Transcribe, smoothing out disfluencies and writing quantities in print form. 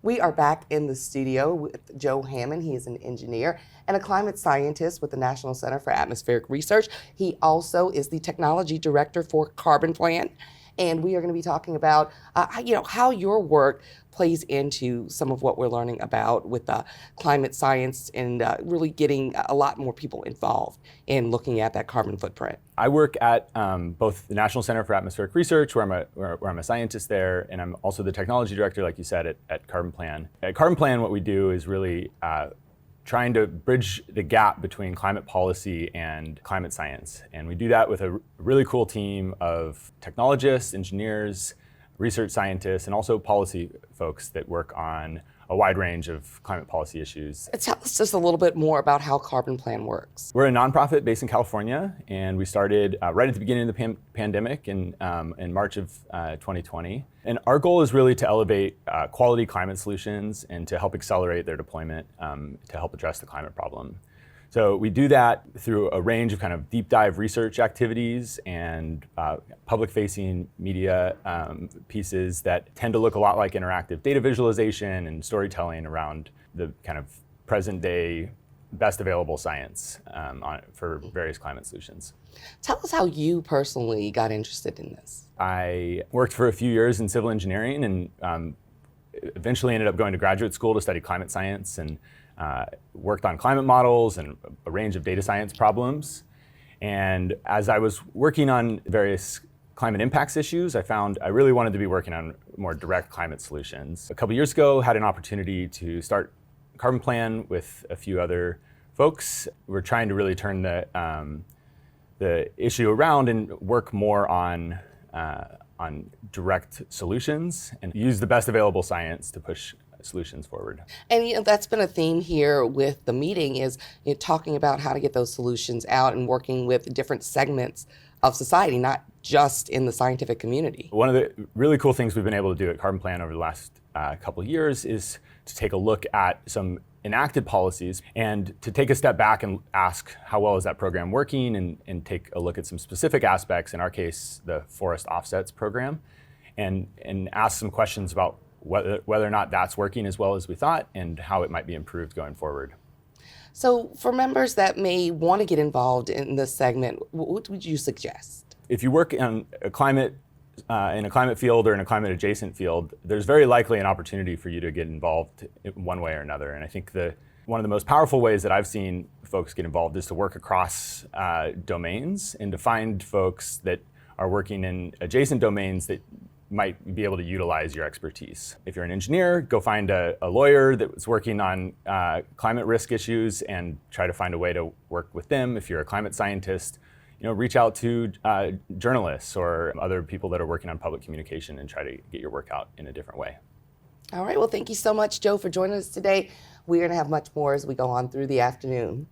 We are back in the studio with Joe Hamman. He is an engineer and a climate scientist with the National Center for Atmospheric Research. He also is the technology director for CarbonPlan. And we are going to be talking about how your work plays into some of what we're learning about with climate science and really getting a lot more people involved in looking at that carbon footprint. I work at both the National Center for Atmospheric Research, where I'm a scientist there, and I'm also the technology director, like you said, at CarbonPlan. At CarbonPlan, what we do is really trying to bridge the gap between climate policy and climate science. And we do that with a really cool team of technologists, engineers, research scientists, and also policy folks that work on a wide range of climate policy issues. Tell us just a little bit more about how CarbonPlan works. We're a nonprofit based in California, and we started right at the beginning of the pandemic in March of 2020. And our goal is really to elevate quality climate solutions and to help accelerate their deployment to help address the climate problem. So we do that through a range of kind of deep dive research activities and public-facing media pieces that tend to look a lot like interactive data visualization and storytelling around the kind of present day best available science for various climate solutions. Tell us how you personally got interested in this. I worked for a few years in civil engineering and eventually ended up going to graduate school to study climate science and worked on climate models and a range of data science problems. And as I was working on various climate impacts issues, I found I really wanted to be working on more direct climate solutions. A couple years ago, had an opportunity to start CarbonPlan with a few other folks. We're trying to really turn the issue around and work more on direct solutions and use the best available science to push solutions forward. And that's been a theme here with the meeting is talking about how to get those solutions out and working with different segments of society, not just in the scientific community. One of the really cool things we've been able to do at CarbonPlan over the last couple of years is to take a look at some enacted policies and to take a step back and ask how well is that program working and take a look at some specific aspects, in our case, the forest offsets program, and ask some questions about whether or not that's working as well as we thought and how it might be improved going forward. So for members that may want to get involved in this segment, what would you suggest? If you work on a climate in a climate field or in a climate adjacent field, there's very likely an opportunity for you to get involved in one way or another. And I think one of the most powerful ways that I've seen folks get involved is to work across domains and to find folks that are working in adjacent domains that might be able to utilize your expertise. If you're an engineer, go find a lawyer that's working on climate risk issues and try to find a way to work with them. If you're a climate scientist, reach out to journalists or other people that are working on public communication and try to get your work out in a different way. All right, well, thank you so much, Joe, for joining us today. We're going to have much more as we go on through the afternoon.